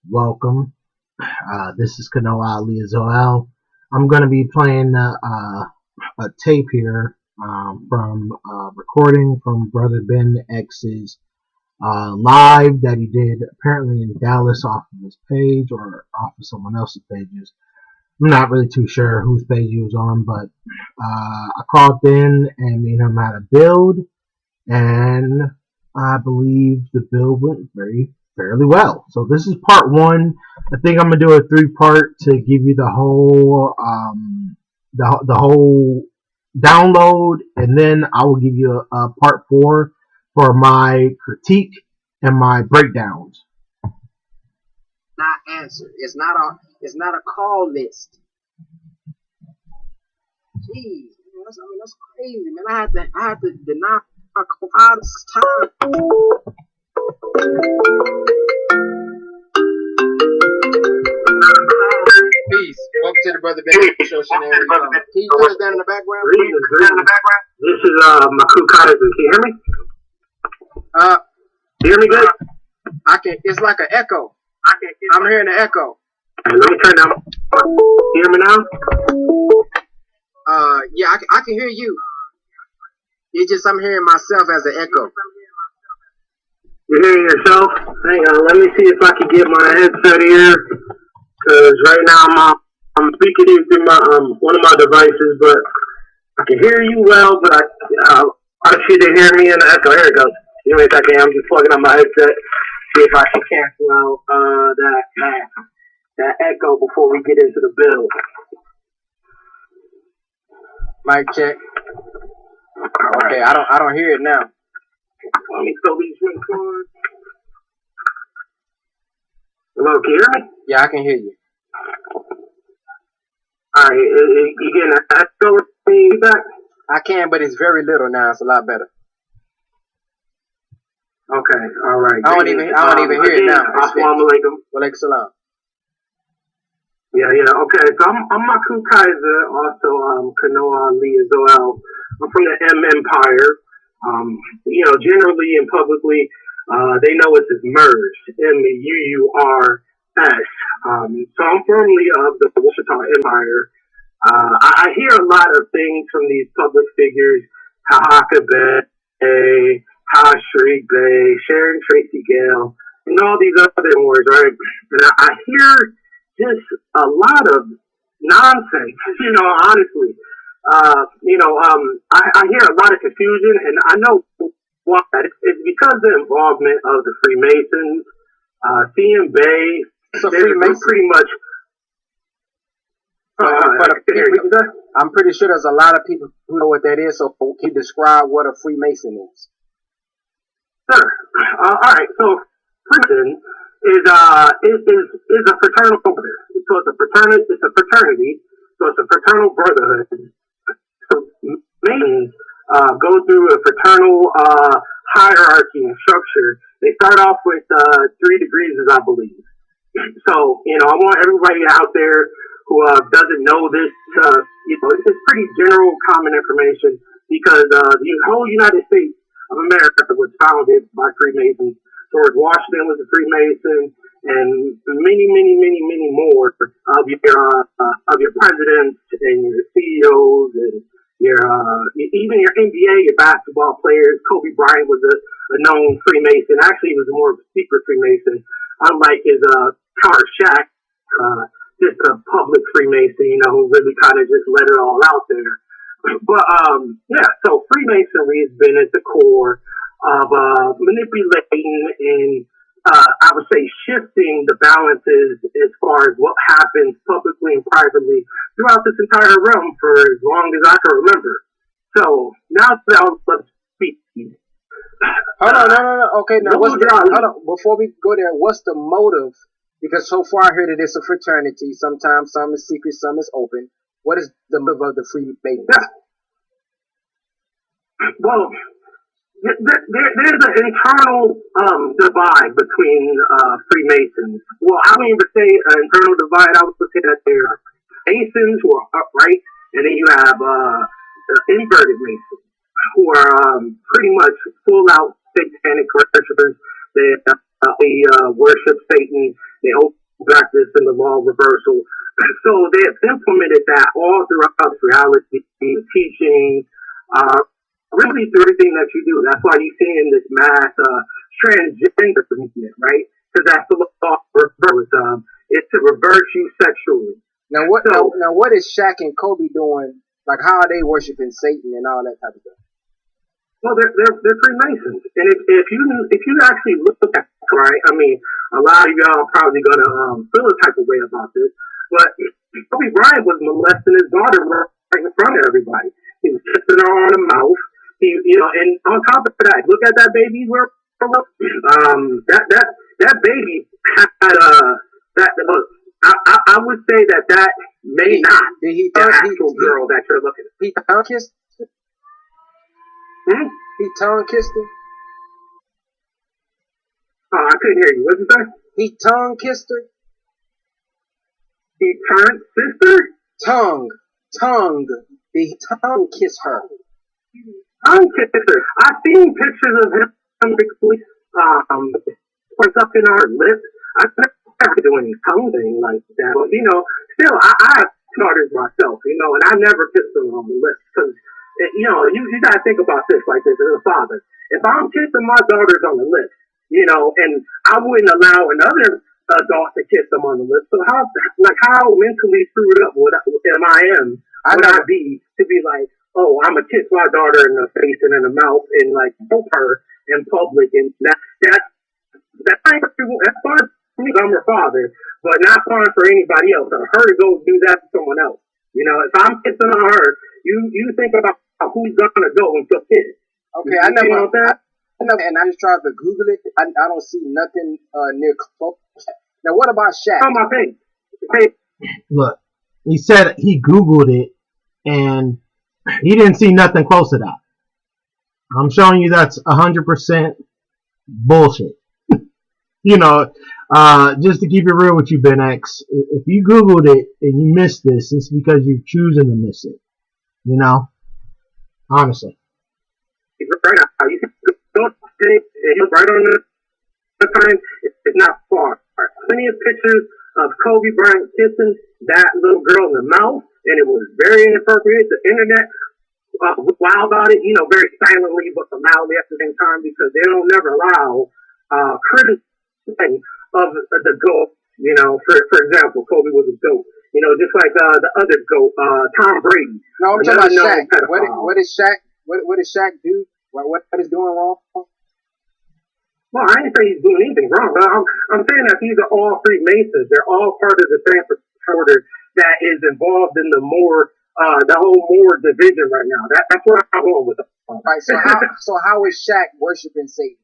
Welcome. This is Kanoa Ali Zoel. I'm going to be playing a tape here from recording from Brother Ben X's live that he did apparently in Dallas off of his page or off of someone else's pages. I'm not really too sure whose page he was on, but I called in and me and him had a build, and I believe the build went fairly well. So this is part one. I think I'm gonna do a three-part to give you the whole the whole download, and then I will give you a part four for my critique and my breakdowns. Not answered. It's not a call list. Jeez, that's crazy, man. I had to deny my call all this time. Peace. Welcome to the Brother Ben Show. Can you turn us down in the background? This is Maku Kazier. Can you hear me? Can you hear me good? I can. It's like an echo. I'm hearing an echo. Let me turn down. You hear me now? Yeah, I can hear you. It's just I'm hearing myself as an echo. You're hearing yourself? Hang on, let me see if I can get my headset here. Because right now I'm speaking in through my one of my devices, but I can hear you well, but I want you to hear me in the echo. Here it goes. Give me a second. I'm just plugging on my headset. See if I can cancel out that echo before we get into the build. Mic check. Okay, I don't hear it now. Let me throw these records. Hello, can you hear me? Yeah, I can hear you. Alright, you getting that echo feedback? I can, but it's very little now. It's a lot better. Okay, alright. I don't even hear it now. Assalamu alaikum. Walaikum salam. Yeah, okay. So I'm Maku Kazier, also Kanoa Ali Zoel. I'm from the M Empire. Generally and publicly, they know it's as MERS, MEUURS. So I'm firmly of the Wichita Empire. I hear a lot of things from these public figures, Tahaka Bay, Hashri Bay, Sharon Tracy Gale, and all these other words, right? And I hear just a lot of nonsense, honestly. I hear a lot of confusion, and I know why. It's because of the involvement of the Freemasons. CM Bay, they're pretty much. I'm pretty sure there's a lot of people who know what that is, so can you describe what a Freemason is? Sure. All right. So, Freemason is a fraternal order. So it's a fraternity. So it's a fraternal brotherhood. So Masons go through a fraternal hierarchy and structure. They start off with 3 degrees, as I believe. So I want everybody out there who doesn't know this. It's pretty general, common information because the whole United States of America was founded by Freemasons. George Washington was a Freemason, and many, many, many, many more of your presidents and your CEOs and even your NBA, your basketball players. Kobe Bryant was a known Freemason. Actually, he was more of a secret Freemason, unlike his counter Shaq, just a public Freemason, who really kind of just let it all out there. But so Freemasonry has been at the core of manipulating and I would say shifting the balances as far as what happens publicly and privately throughout this entire realm for as long as I can remember. So now let's speak. Hold on, no. Okay, now hold on. Before we go there, what's the motive? Because so far I heard that it's a fraternity. Sometimes some is secret, some is open. What is the motive of the Freemasons? Yeah. Well, there's an internal divide between Freemasons. Well, I wouldn't even say an internal divide. I would say that there are Masons who are upright, and then you have the inverted Masons who are pretty much full out satanic worshippers. They worship Satan They hold back this in the law of reversal. So they have implemented that all throughout reality, teaching, really through everything that you do. That's why you're seeing this mass transgender movement, right? Because that's the law of reversal. It's to reverse you sexually. Now what is Shaq and Kobe doing? Like, how are they worshiping Satan and all that type of stuff? Well, they're Freemasons, and if you actually look at it, right, I mean, a lot of y'all are probably gonna feel a type of way about this, but Kobe Bryant was molesting his daughter right in front of everybody. He was kissing her on the mouth. And on top of that, look at that baby. That baby had that. I would say that may not be the actual girl that you're looking at. He tongue kissed her? He tongue kissed her? I couldn't hear you. What did you say? He tongue kissed her? He turned sister? Tongue. Did he tongue kiss her? Tongue kisser. I've seen pictures of him basically up in our lips. I've never do any tongue thing like that. But, still, I have daughters myself, and I never kissed them on the lips. Because, you got to think about this like this as a father. If I'm kissing my daughters on the lips, and I wouldn't allow another adult to kiss them on the lips, so how mentally screwed up would I be to be like, oh, I'm gonna kiss my daughter in the face and in the mouth and like poke her in public, and that's fine for me. I'm her father, but not fine for anybody else. For her to go do that to someone else. If I'm kissing on her, you think about who's gonna go and kill kids. Okay, I never. And I just tried to Google it. I don't see nothing near close. Now, what about Shaq? On my face. Hey. Look, he said he Googled it and he didn't see nothing close to that. I'm showing you that's 100% bullshit. Just to keep it real with you, Ben X, if you Googled it and you missed this, it's because you're choosing to miss it. Honestly. Right now, you can right on the time. It's not far. Plenty of pictures of Kobe Bryant kissing that little girl in the mouth, and it was very inappropriate. The internet was wild about it, very silently but loudly at the same time, because they don't never allow criticism of the GOAT. For example, Kobe was a GOAT. Just like the other GOAT, Tom Brady. No, I'm talking about Shaq. What did Shaq? What did Shaq do? What is doing wrong? Well, I ain't saying he's doing anything wrong, but I'm saying that these are all Freemasons. They're all part of the same order that is involved in the whole Moore division right now. That's where I'm going with it. Right. So how is Shaq worshiping Satan?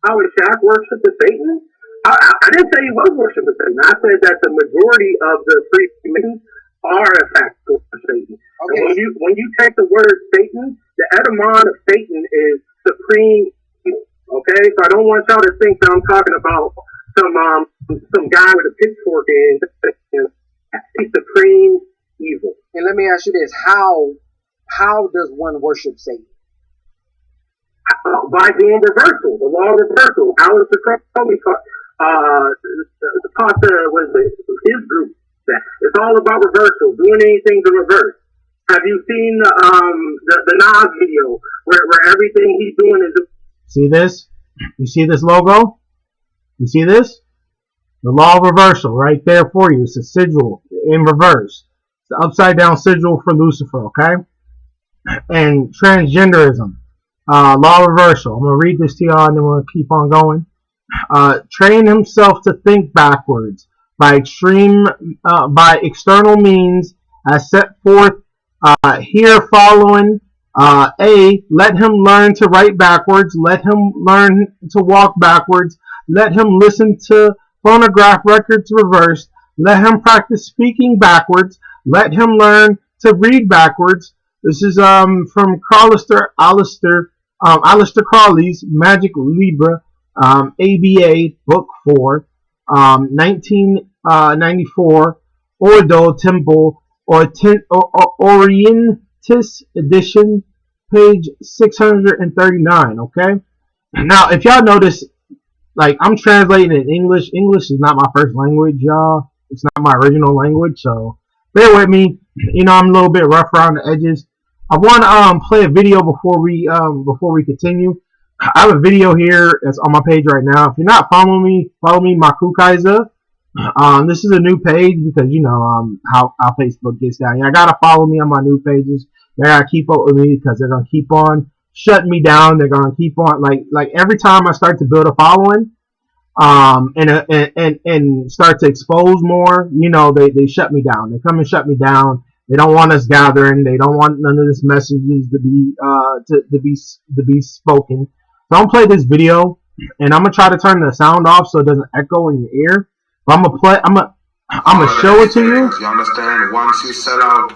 How is Shaq worshiping Satan? I didn't say he was worshiping Satan. I said that the majority of the Freemasons are in fact worshiping Satan. Okay. And when you take the word Satan, the etymon of Satan is supreme evil. Okay, so I don't want y'all to think that I'm talking about some guy with a pitchfork and he's supreme evil. And let me ask you this: how does one worship Satan? By doing reversal, the law of reversal. Alistair Crowley taught his group that it's all about reversal, doing anything to reverse. Have you seen the Nas video where everything he's doing is? See this? You see this logo? You see this? The law of reversal right there for you. It's a sigil in reverse. It's the upside down sigil for Lucifer, okay? And transgenderism. Law of reversal. I'm going to read this to y'all and then we're going to keep on going. Train himself to think backwards by external means as set forth here following. A, let him learn to write backwards. Let him learn to walk backwards. Let him listen to phonograph records reversed. Let him practice speaking backwards. Let him learn to read backwards. This is from Alistair Crowley's Magic Libra, ABA, Book 4, 1994, Ordo Temple, Orientis edition, page 639, okay? Now, if y'all notice, like I'm translating in English. English is not my first language, y'all. It's not my original language, so bear with me. I'm a little bit rough around the edges. I want to play a video before we continue. I have a video here that's on my page right now. If you're not following me, follow me, Maku Kazier. This is a new page because how Facebook gets down. I gotta follow me on my new pages. They gotta keep up with me because they're gonna keep on shutting me down. They're gonna keep on like every time I start to build a following, and start to expose more. They shut me down. They come and shut me down. They don't want us gathering. They don't want none of this messages to be spoken. So I'm gonna play this video, and I'm gonna try to turn the sound off so it doesn't echo in your ear. But I'm gonna show it to you. You understand? Once you sell out,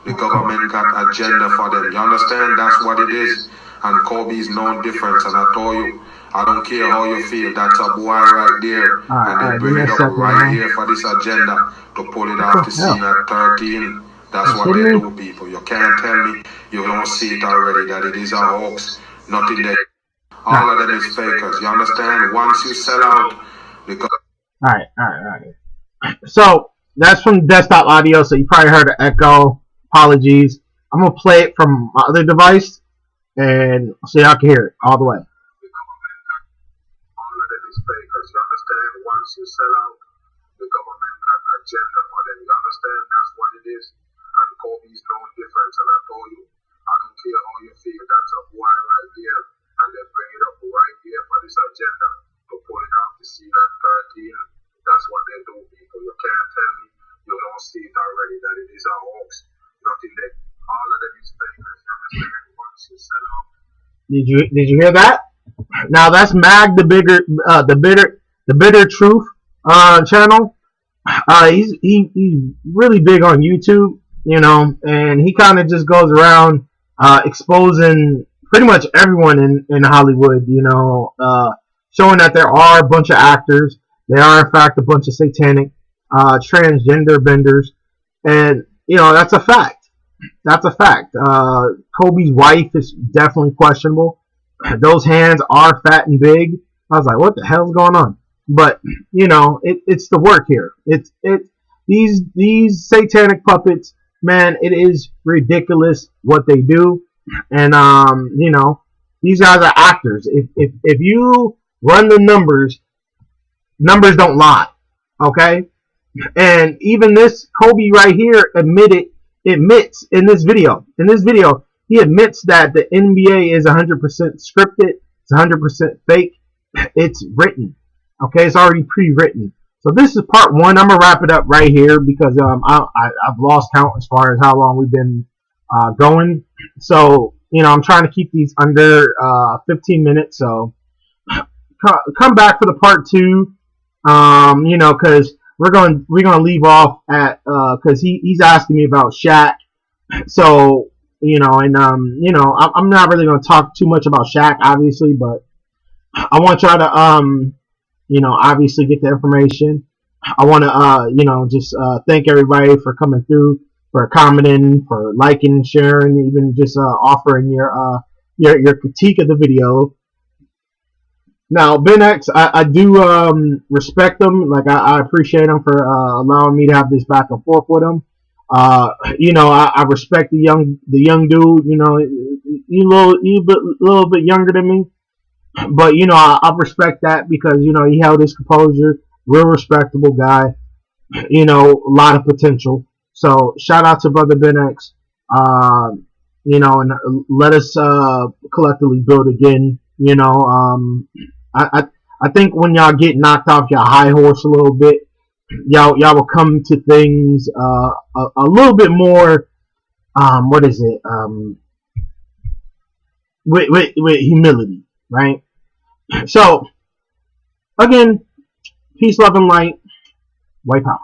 the government got agenda for them. You understand? That's what it is. And Kobe's no difference. And I told you, I don't care how you feel. That's a boy right there. And they bring it up right here for this agenda to pull it off the scene at 13. That's what they do, people. You can't tell me you don't see it already that it is a hoax. Nothing there. All of them is fakers. You understand? Once you sell out, the government. Alright. So that's from desktop audio, so you probably heard an echo. Apologies. I'm gonna play it from my other device, and so y'all can hear it all the way. All of them is fakers. You understand? Once you sell out, the government got agenda for them. You understand? That's what it is. And Kobe's no difference. And I told you, I don't care how you feel. That's a boy right there, and they bring it up right here for this agenda to pull it off the scene at 13. That's what they do, people. You can't tell me you don't see it already that it is a hoax. Nothing that all of them is fakers. You understand? Once you sell out. Did you hear that? Now that's Mag the bitter truth channel. He's really big on YouTube, and he kind of just goes around exposing pretty much everyone in Hollywood, showing that there are a bunch of actors. They are, in fact, a bunch of satanic transgender benders. And, that's a fact. That's a fact. Kobe's wife is definitely questionable. Those hands are fat and big. I was like, what the hell's going on? But, it's the work here. These satanic puppets, man, it is ridiculous what they do. And, these guys are actors. If you run the numbers don't lie, okay? And even this Kobe right here admits in this video, he admits that the NBA is 100% scripted, it's 100% fake, it's written, okay? It's already pre-written. So this is part one. I'm gonna wrap it up right here because I've lost count as far as how long we've been going. So I'm trying to keep these under 15 minutes. So come back for the part two. Because we're gonna leave off at because he's asking me about Shaq. So I'm not really gonna talk too much about Shaq, obviously, but I want y'all to obviously get the information. I want to just thank everybody for coming through, for commenting, for liking, sharing, even just offering your critique of the video. Now, Ben X, I do respect him. Like, I appreciate him for allowing me to have this back and forth with him. I respect the young dude. He's a little bit younger than me, but I respect that because he held his composure. Real respectable guy. A lot of potential. So shout out to brother Ben X. And let us collectively build again. I think when y'all get knocked off your high horse a little bit, y'all will come to things a little bit more with humility, right? So again, peace, love, and light. White power.